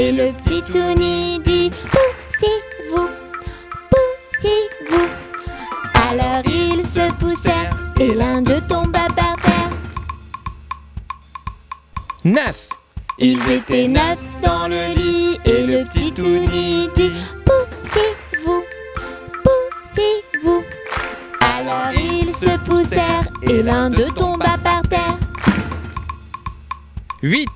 et le petit Touni dit poussez-vous, poussez-vous. Alors ils se poussèrent et l'un d'eux tomba par terre. 9. Ils étaient 9 dans le lit et le petit Touni dit poussez-vous, poussez-vous. Alors ils se poussèrent et l'un d'eux tomba par terre. 8.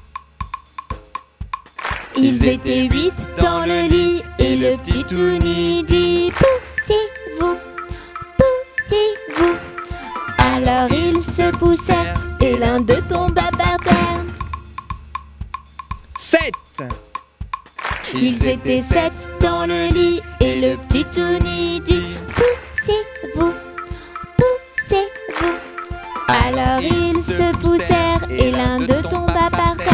Ils étaient 8 dans le lit et le petit Touni dit poussez-vous, poussez-vous. Alors ils se poussèrent et l'un d'eux tomba par terre. 7. Ils étaient 7 dans le lit et le petit Touni dit poussez-vous, poussez-vous. Alors ils se poussèrent et l'un d'eux tomba par terre.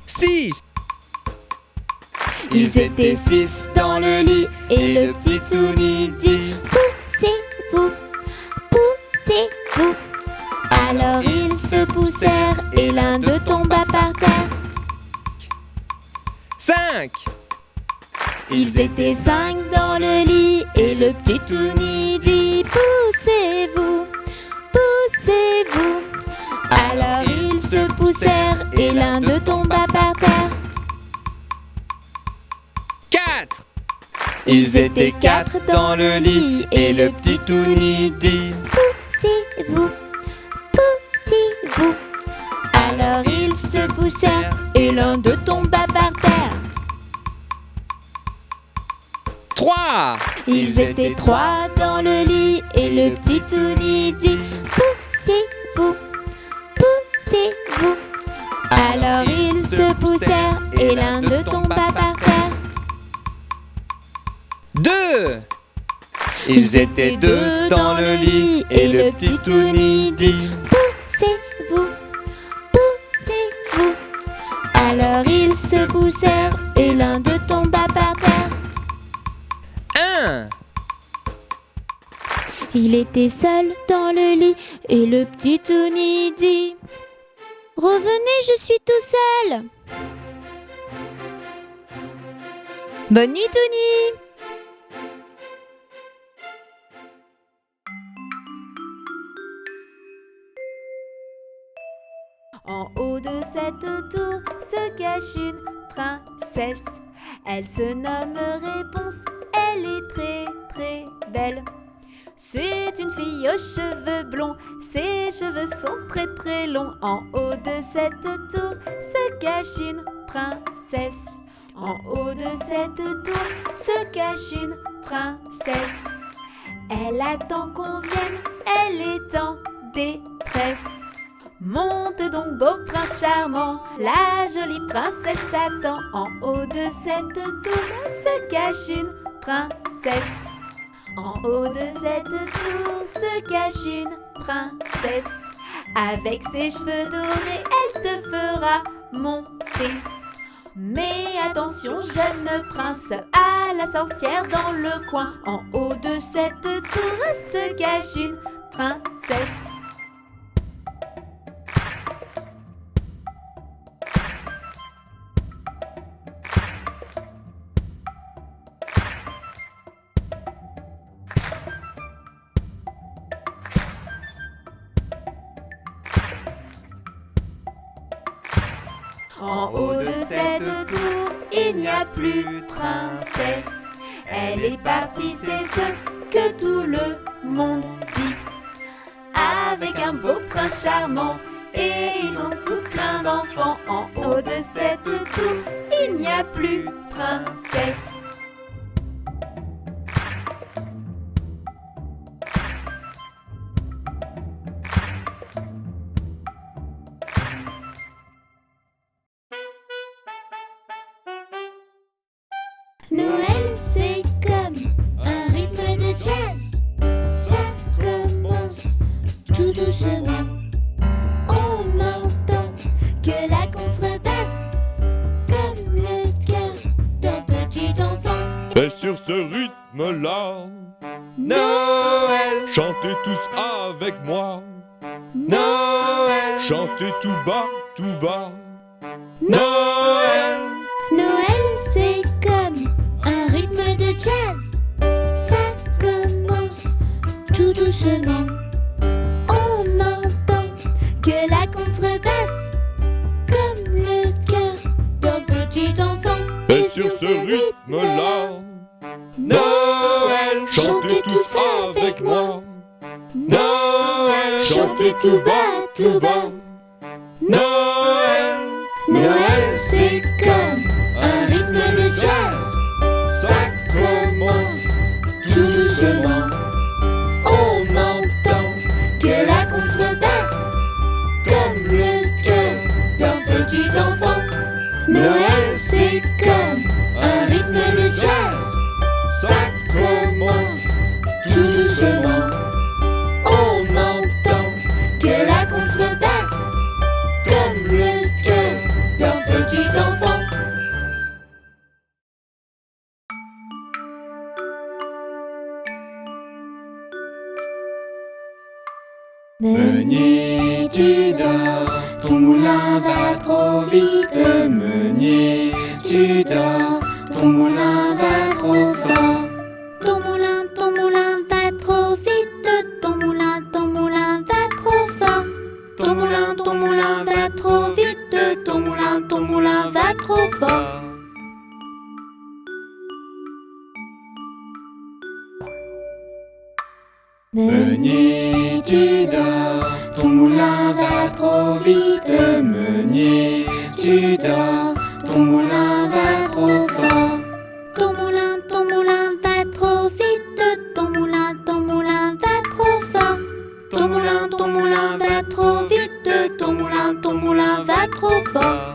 6. Ils étaient 6 dans le lit et le petit Touni dit poussez-vous, poussez-vous. Alors ils se poussèrent et l'un d'eux tomba par terre. 5. Ils étaient 5 dans le lit et le petit Touni dit poussez-vous, poussez-vous. Alors ils se poussèrent et l'un d'eux tomba par terre. 4. Ils étaient 4 dans le lit et le petit Touni dit poussez-vous, poussez-vous. Alors ils se poussèrent et l'un d'eux tomba par terre. 3. Ils étaient 3 dans le lit et le petit Touni dit poussez-vous, poussez-vous. Alors ils se poussèrent et l'un d'eux tomba par terre. 2. Ils étaient 2 dans le lit et le petit Touni dit poussez-vous, poussez-vous. Alors ils se poussèrent et l'un d'eux tomba par terre. 1. Il était seul dans le lit et le petit Touni dit revenez, je suis tout seul. Bonne nuit Touni. En haut de cette tour se cache une princesse. Elle se nomme Réponse, elle est très très belle. C'est une fille aux cheveux blonds, ses cheveux sont très très longs. En haut de cette tour se cache une princesse. En haut de cette tour se cache une princesse. Elle attend qu'on vienne, elle est en détresse. Monte donc beau prince charmant, la jolie princesse t'attend. En haut de cette tour se cache une princesse. En haut de cette tour se cache une princesse. Avec ses cheveux dorés, elle te fera monter. Mais attention jeune prince, à la sorcière dans le coin. En haut de cette tour se cache une princesse. En haut de cette tour, il n'y a plus de princesse. Elle est partie, c'est ce que tout le monde dit. Avec un beau prince charmant, et ils ont tout plein d'enfants. En haut de cette tour, il n'y a plus de princesse. Noël, c'est comme un rythme de jazz. Ça commence tout doucement. On n'entend que la contrebasse, comme le cœur d'un petit enfant. Et sur ce rythme-là, Noël, chantez tous avec moi. Noël, Chantez tout bas, tout bas. Noël. sur ce rythme-là. Noël, Chantez tous avec moi. Noël, Chantez tout bas, tout bas. Noël, Noël, c'est comme un rythme de jazz. ça commence tout doucement. On entend que la contrebasse, comme le cœur d'un petit enfant. Noël, c'est comme un rythme de jazz. Ça commence tout doucement. On entend que la contrebasse, comme le cœur d'un petit enfant. Meunier, tu dors, ton moulin va trop vite. Meunier, tu dors, ton moulin va trop fort. Ton moulin va trop vite. Ton moulin va trop fort. Ton moulin va trop vite. Ton moulin va trop fort. Meunier, tu dors, ton moulin va trop vite. Meunier, tu dors, ton moulin va trop fort. Ton moulin va trop vite. Ton moulin va trop fort. Ton moulin va trop vite. Ton moulin va trop fort.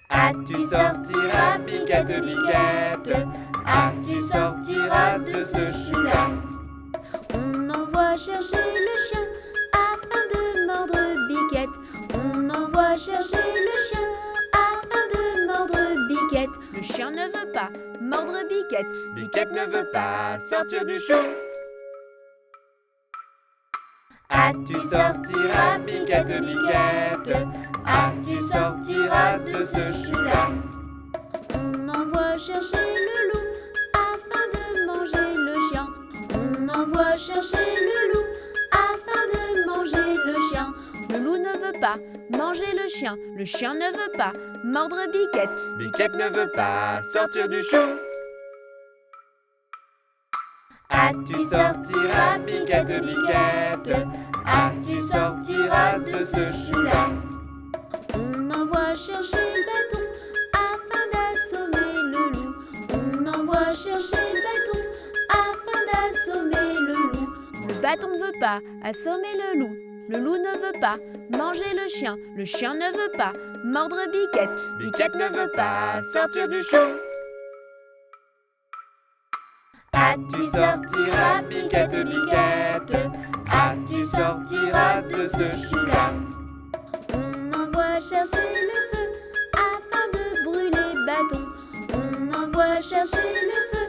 Ah, tu sortiras, biquette, biquette. Ah, tu sortiras de ce chou-là. On envoie chercher le chien afin de mordre Biquette. On envoie chercher le chien afin de mordre Biquette. Le chien ne veut pas mordre Biquette. Biquette ne veut pas sortir du chou. Ah, tu sortiras, biquette, biquette. Ah, tu sortiras de ce chou-là. On envoie chercher le loup afin de manger le chien. On envoie chercher le loup afin de manger le chien. Le loup ne veut pas manger le chien. Le chien ne veut pas mordre Biquette. Biquette ne veut pas sortir du chou. Ah, tu sortiras, biquette, biquette. Ah, tu sortiras de ce chou-là. On envoie chercher le bâton afin d'assommer le loup. On envoie chercher le bâton afin d'assommer le loup. Le bâton ne veut pas assommer le loup. Le loup ne veut pas manger le chien. Le chien ne veut pas mordre Biquette. Biquette ne veut pas sortir du chou. Ah, tu sortiras, biquette, biquette. Ah, tu sortiras de ce chou-là. On envoie chercher le feu afin de brûler bâton. On envoie chercher le feu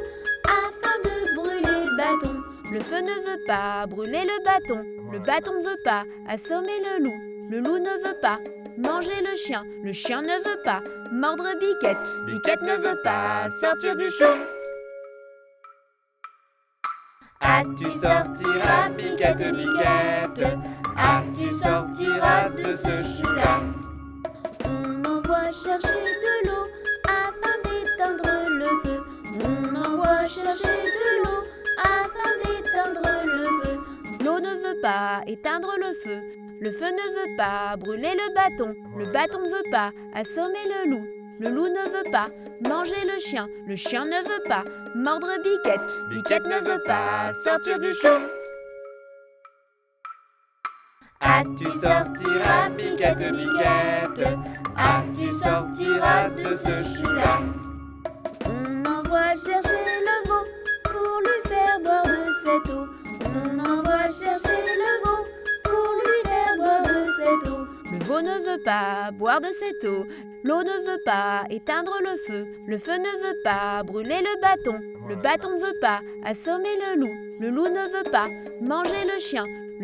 afin de brûler bâton. Le feu ne veut pas brûler le bâton. Le bâton ne veut pas assommer le loup. Le loup ne veut pas manger le chien. Le chien ne veut pas mordre Biquette. Biquette ne veut pas sortir du chou. Ah, tu sortiras, biquette, biquette. Ah, tu sortiras de ce chou-là. On envoie chercher de l'eau afin d'éteindre le feu. On envoie chercher de l'eau afin d'éteindre le feu. L'eau ne veut pas éteindre le feu. Le feu ne veut pas brûler le bâton. Le bâton ne veut pas assommer le loup. Le loup ne veut pas manger le chien. Le chien ne veut pas mordre Biquette. Biquette ne veut pas sortir du chou. Ah, tu sortiras, biquette, biquette. Ah, tu sortiras de ce chou-là. On envoie chercher le veau pour lui faire boire de cette eau. On envoie chercher pas boire de cette eau. L'eau ne veut pas éteindre le feu ne veut pas brûler le bâton ne veut pas assommer le loup ne veut pas manger le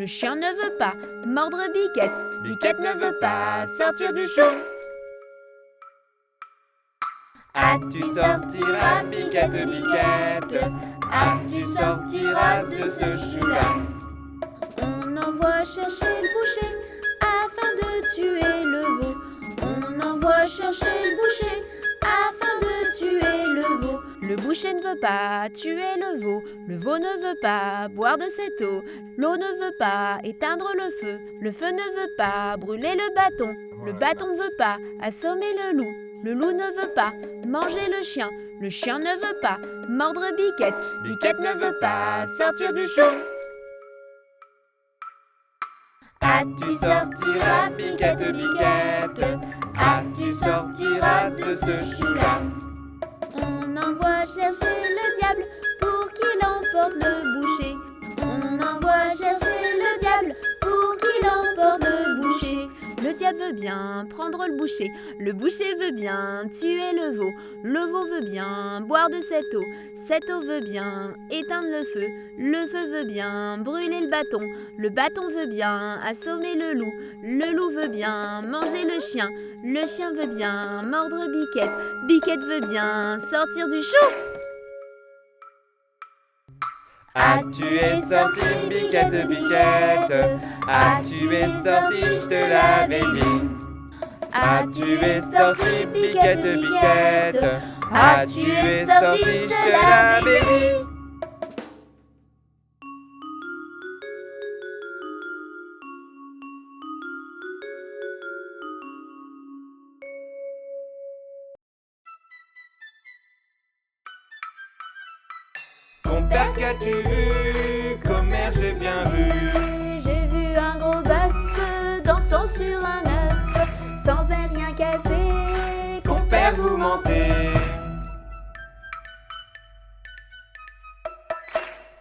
chien ne veut pas mordre Biquette ne veut pas sortir du chou. Ah, tu sortiras, Biquette, Biquette. Ah, tu sortiras de ce chou-là. On envoie chercher le boucher afin de tuer le veau. On envoie chercher le boucher afin de tuer le veau. Le boucher ne veut pas tuer le veau ne veut pas boire de cette eau. L'eau ne veut pas éteindre le feu ne veut pas brûler le bâton ne veut pas assommer le loup ne veut pas manger le chien ne veut pas mordre Biquette ne veut pas sortir du chou. Ah, tu sortiras, Biquette, Biquette. Ah, tu sortiras de ce chou-là. On envoie chercher le diable pour qu'il emporte le boucher. On envoie chercher le diable pour qu'il emporte le boucher. Le diable veut bien prendre le boucher veut bien tuer le veau veut bien boire de cette eau veut bien éteindre le feu veut bien brûler le bâton veut bien assommer le loup veut bien manger le chien veut bien mordre Biquette veut bien sortir du chou. Ah, tu es sorti, Biquette, Biquette. Ah, tu es sorti, je te l'avais dit. Ah, tu es sorti, Biquette, Biquette. Ah, tu es sorti, je te l'avais dit. Compère, qu'as-tu vu? Commère, j'ai bien vu. J'ai vu un gros bœuf dansant sur un œuf, sans un rien cassé. Compère, vous mentez.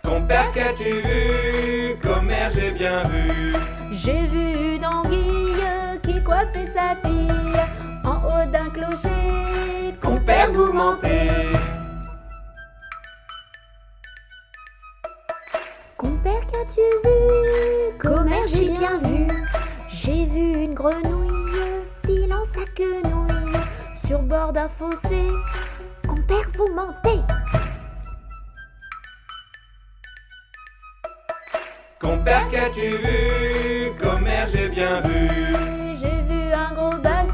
Compère, qu'as-tu vu? Commère, j'ai bien vu. J'ai vu une anguille qui coiffait sa fille en haut d'un clocher. Compère, vous mentez. Compère, qu'as-tu vu? Commère, j'ai bien vu. J'ai vu une grenouille filant sa quenouille sur bord d'un fossé. Compère, vous mentez. Compère, qu'as-tu vu? Commère, j'ai bien vu. J'ai vu un gros bœuf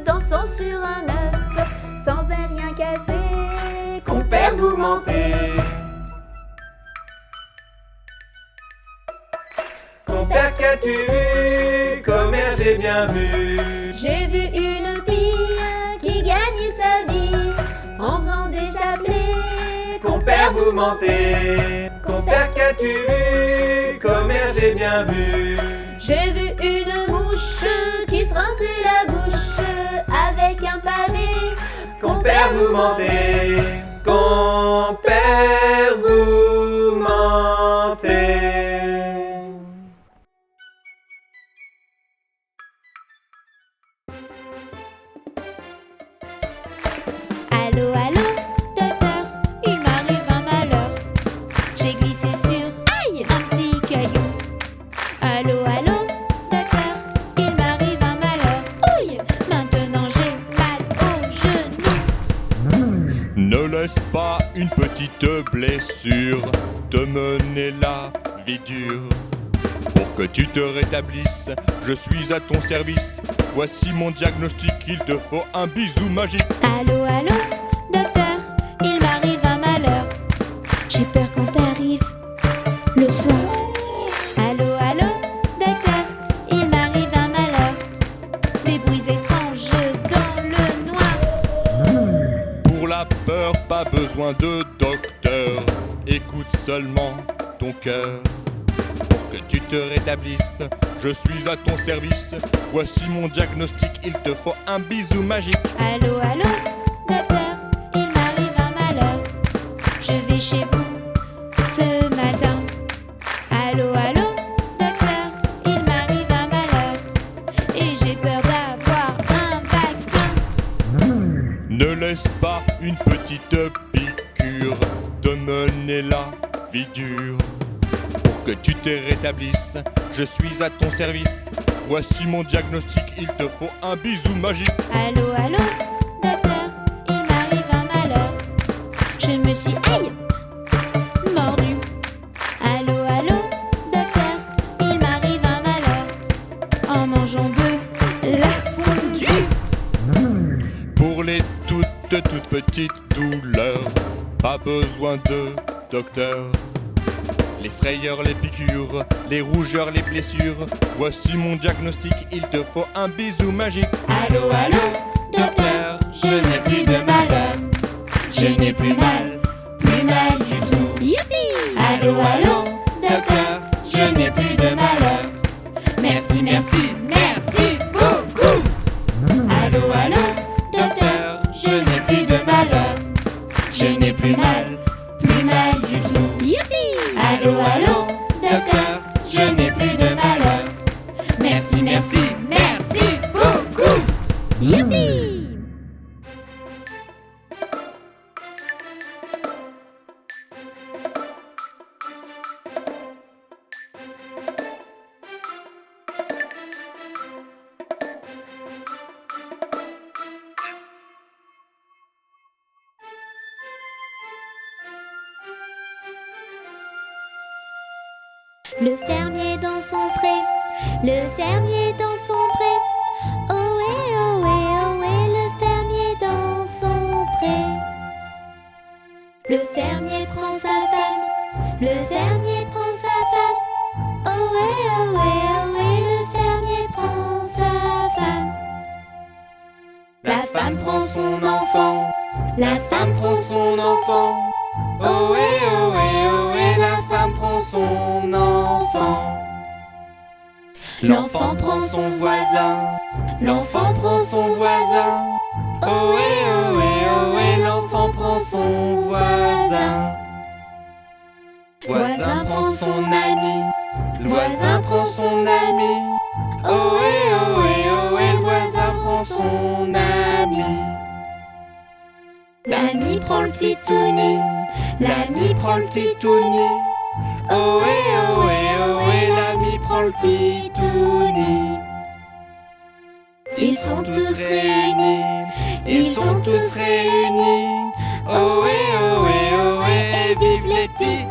dansant sur un œuf sans un rien cassé. Compère, vous mentez. Compère, qu'as-tu vu? Commère, j'ai bien vu. J'ai vu une fille qui gagnait sa vie en faisant des chapelets. Compère, vous mentez. Compère, qu'as-tu vu? Commère, j'ai bien vu. J'ai vu une mouche qui se rinçait la bouche avec un pavé. Compère, vous mentez. Compère, vous mentez. Allô, allô, docteur, il m'arrive un malheur. J'ai glissé sur un petit caillou. Allô, allô, docteur, il m'arrive un malheur. Ouille, maintenant j'ai mal au genou. Ne laisse pas une petite blessure te mener la vie dure. Pour que tu te rétablisses, je suis à ton service. Voici mon diagnostic, il te faut un bisou magique. Allô, allô, docteur, il m'arrive un malheur. J'ai peur quand t'arrives le soir. Allô, allô, docteur, il m'arrive un malheur. Des bruits étranges dans le noir. Pour la peur, pas besoin de docteur. Écoute seulement ton cœur. Pour que tu te rétablisses, je suis à ton service. Voici mon diagnostic, il te faut un bisou magique. Allô, allô, docteur, il m'arrive un malheur. Je vais chez vous ce matin. Allô, allô, docteur, il m'arrive un malheur. Et j'ai peur d'avoir que tu te rétablisses, je suis à ton service. Voici mon diagnostic, il te faut un bisou magique. Allô, allô, docteur, il m'arrive un malheur. Je me suis, aïe, mordu. Allô, allô, docteur, il m'arrive un malheur. En mangeant de la fondue. Pour les toutes petites douleurs, pas besoin de docteur. Les frayeurs, les piqûres, les rougeurs, les blessures, voici mon diagnostic, il te faut un bisou magique. Allô, allô, docteur, je n'ai plus de malheur. Je n'ai plus mal du tout. Youpi! Allô, allô, docteur, je n'ai plus de malheur. Merci, merci, merci beaucoup. Allô, allô, docteur, je n'ai plus de malheur. Je n'ai plus mal du tout. Youpi! Allô, allô, docteur, je n'ai plus de malheur. Merci, merci, merci beaucoup. Youpi! Le fermier dans son pré, le fermier dans son pré. Ohé, ohé, ohé, le fermier dans son pré. Le fermier prend sa femme, le fermier prend sa femme. Ohé, ohé, ohé, le fermier prend sa femme. La femme prend son enfant, la femme prend son enfant. Ohé, ohé, ohé, la femme prend son enfant. L'enfant prend son voisin, l'enfant prend son voisin. Ohé, ohé, ohé, l'enfant prend son voisin. Voisin prend son ami, voisin prend son ami. Ohé, ohé, ohé, le voisin prend son ami. L'ami prend le titouni, l'ami prend le titouni. Ohé, ohé, ohé, l'ami prend le titouni. Ils sont tous réunis, ils sont tous réunis. Ohé, ohé, ohé, et vive les titounis.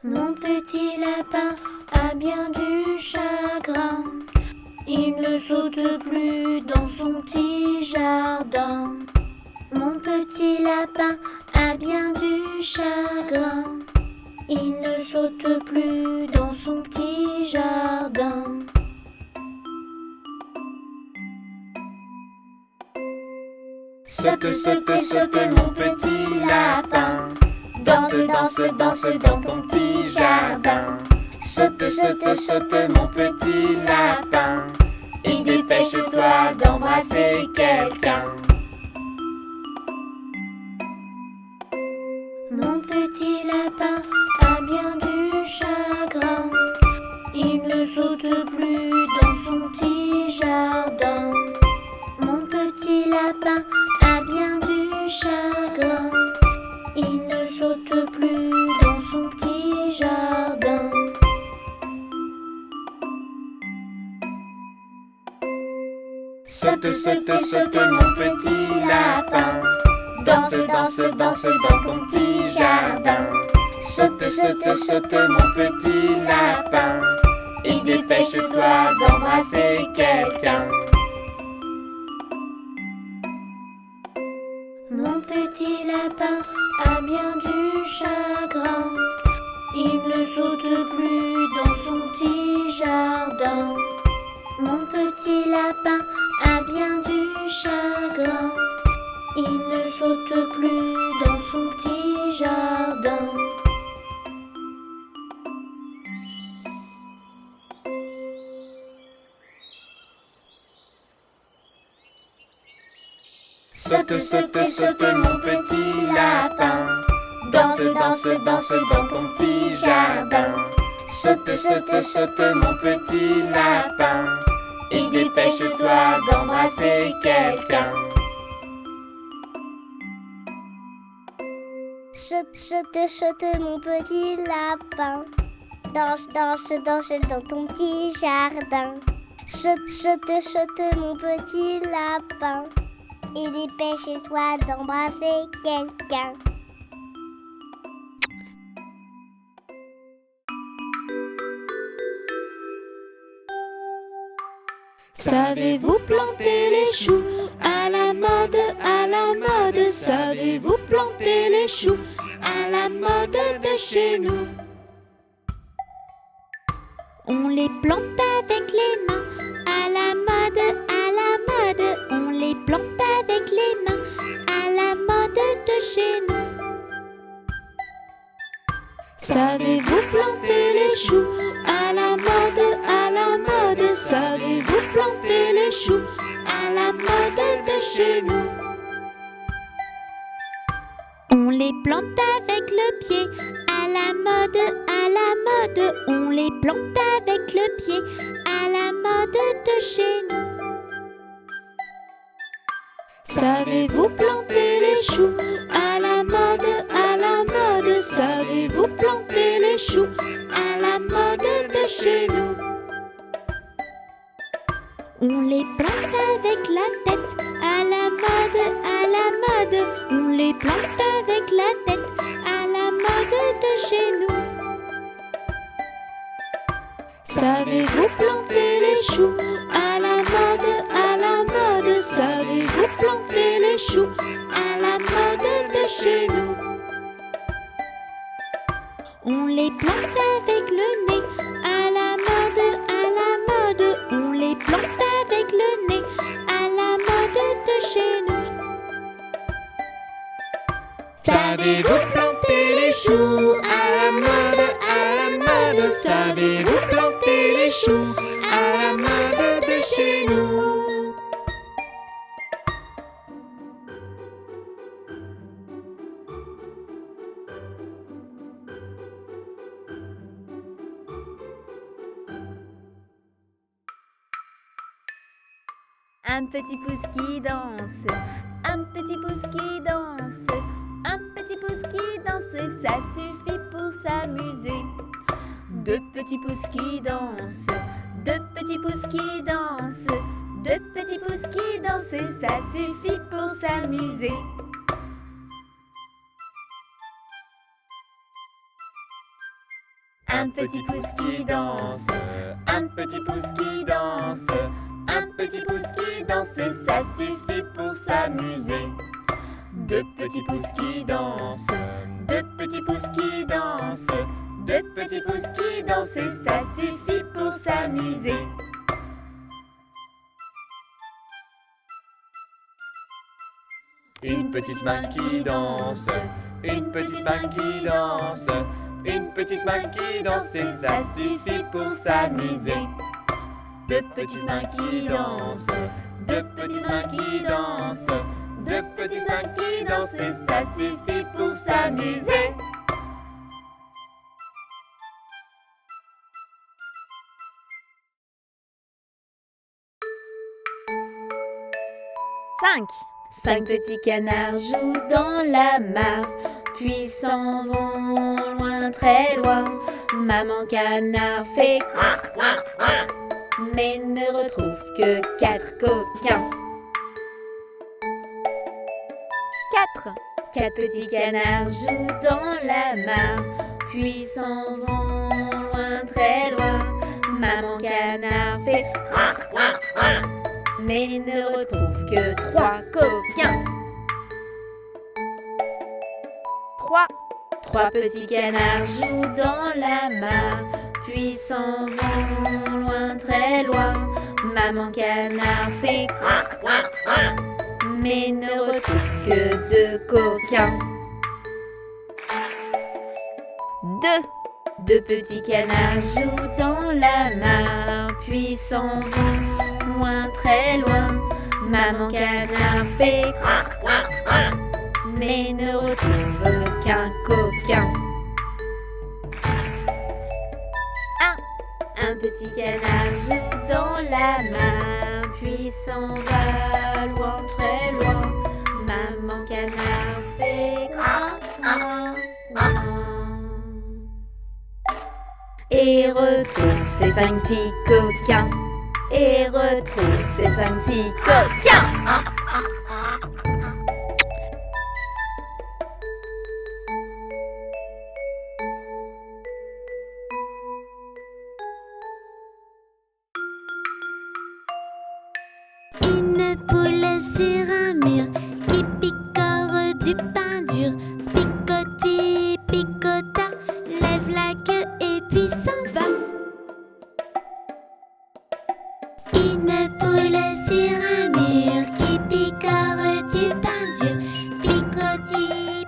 Mon petit lapin a bien du chagrin. Il ne saute plus dans son petit jardin. Mon petit lapin a bien du chagrin. Il ne saute plus dans son petit jardin. Saute, saute, saute, mon petit lapin. Danse, danse, danse dans ton petit jardin. Saute, saute, saute, mon petit lapin. Et dépêche-toi d'embrasser quelqu'un. Mon petit lapin a bien du chagrin. Il ne saute plus dans son petit jardin. Mon petit lapin a bien du chagrin. Il ne saute plus dans son petit jardin. Saute, saute, saute, mon petit lapin. Danse, danse, danse dans ton petit jardin. Saute, saute, saute, mon petit lapin. Et dépêche-toi d'embrasser quelqu'un. Mon petit lapin a bien du chagrin. Il ne saute plus dans son petit jardin. Mon petit lapin a bien du chagrin. Il ne saute plus dans son petit jardin. Saute, saute, saute mon petit lapin. Danse, danse, danse dans ton petit jardin. Saute, saute, saute mon petit lapin. Et dépêche-toi d'embrasser quelqu'un. Saute, saute, saute mon petit lapin. Danse, danse, danse dans ton petit jardin. Saute, saute, saute mon petit lapin. Et dépêche-toi d'embrasser quelqu'un. Savez-vous planter les choux à la mode, à la mode? Savez-vous planter les choux à la mode de chez nous? On les plante avec les mains à la mode, à la mode. On les plante avec les mains à la mode de chez nous. Savez-vous planter les choux à la mode, à la mode? Savez-vous planter les choux à la mode de chez nous? On les plante avec le pied à la mode, à la mode. On les plante avec le pied à la mode de chez nous. Savez-vous planter les choux à la mode, à la mode? Savez-vous planter les choux à la mode de chez nous? On les plante avec la tête à la mode, à la mode. On les plante avec la tête à la mode de chez nous. Savez-vous planter les choux à la mode, à la mode? Savez-vous planter les choux à la mode de chez nous? On les plante avec le nez à la mode, à la mode. On les plante avec le nez à la mode de chez nous. Savez-vous planter les choux à la mode, à la mode? Savez-vous planter les choux à la mode de chez nous? Un petit pouce qui danse, un petit pouce qui danse, un petit pouce qui danse, ça suffit pour s'amuser. Deux petits pouces qui dansent, deux petits pouces qui dansent, deux petits pouces qui dansent, ça suffit pour s'amuser. Un petit pouce qui danse, un petit pouce qui danse, un petit pouce qui danse, ça suffit pour s'amuser. Deux petits pouces qui dansent, deux petits pouces qui dansent, deux petits pouces qui dansent, ça suffit pour s'amuser. Une petite main qui danse, une petite main qui danse, une petite main qui danse, ça suffit pour s'amuser. Deux petites mains qui dansent, deux petites mains qui dansent, deux petites mains qui dansent, ça suffit pour s'amuser. Cinq petits canards jouent dans la mare, puis s'en vont loin, très loin. Maman canard fait quack, quack, quack, mais ne retrouve que 4 coquins. 4 petits canards jouent dans la mare, puis s'en vont loin, très loin. Maman canard fait quack, quack, quack, mais ne retrouve que 3 coquins. 3 petits canards jouent dans la mare, puis s'en vont loin, très loin. Maman canard fait quack, quack, quack, mais ne retrouve que 2 coquins. 2 petits canards jouent dans la mare, puis s'en vont loin, très loin. Maman canard fait mais ne retrouve qu'un coquin. Un petit canard joue dans la main, puis s'en va loin, très loin. Maman canard fait coin, coin, et retrouve ses 5 petits coquins. Et retrouve ses 5 petits coquins. Une poule sur un mur qui picore du pain dur. Picoti, picota, lève la queue et puis s'en va. Une poule sur un mur qui picore du pain dur. Picoti,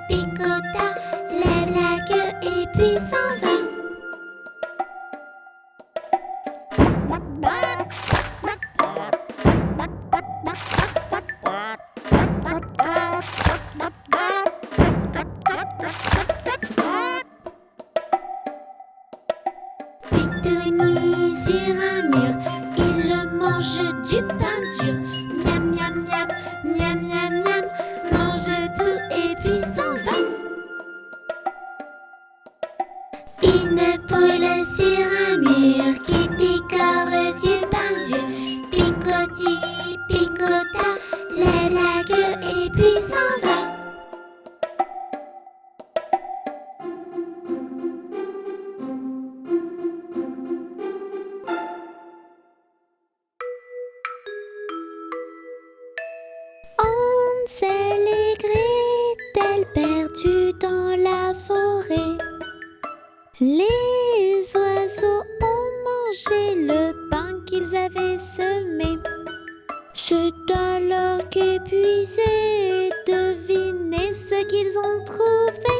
picota, lève la queue et puis s'en va. Titouni sur un mur, il mange du pain dur. Miam, miam, miam, miam, miam, miam, mange tout et puis s'en va. Une poule sur un mur qui picore du pain dur. Picoti, picota, lève la queue et puis s'en va. Hansel et Gretel perdus dans la forêt. Les oiseaux ont mangé le pain qu'ils avaient semé. C'est alors qu'épuisés, devinez ce qu'ils ont trouvé.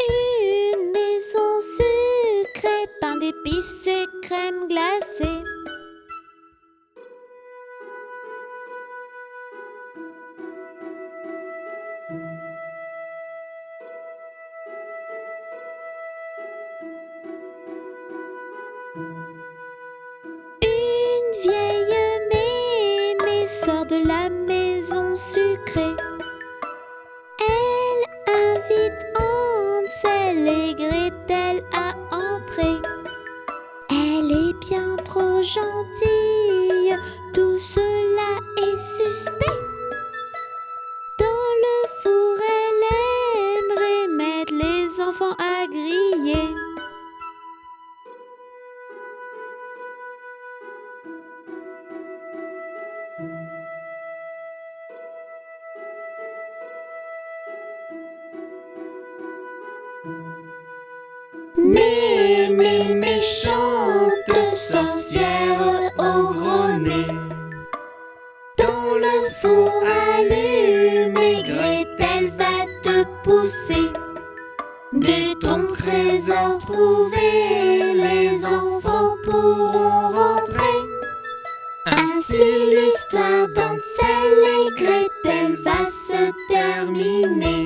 Une maison sucrée, pain d'épices et crème glacée. Une vieille mémé sort de la maison sucrée. Elle invite Hansel et Gretel à entrer. Elle est bien trop gentille, tout cela est suspect. Dans le four, elle aimerait mettre les enfants à griller. Mais mes méchantes sorcières au gros nez, dans le four allumé, Gretel va te pousser. De ton trésor trouvé, les enfants pourront rentrer. Ainsi l'histoire d'Hansel et Gretel va se terminer.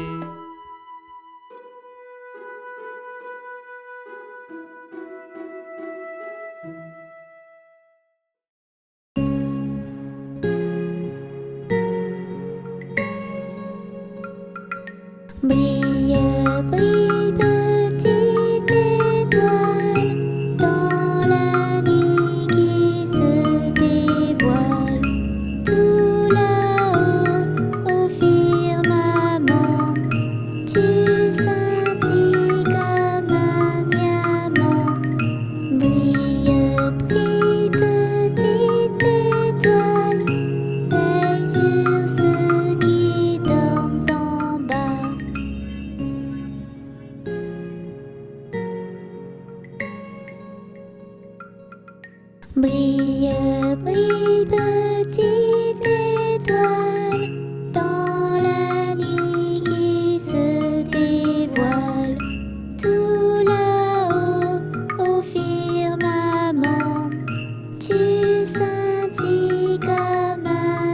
Brille, brille, petite étoile, dans la nuit qui se dévoile. Tout là-haut, au firmament, tu scintilles comme un diamant. Brille, brille, petite étoile, veille sur ceux qui dorment en bas. Brille, brille, petite étoile, dans la nuit qui se dévoile. Tout là-haut, au firmament, tu scintilles comme un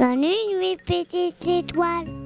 Bonne nuit, petite étoile.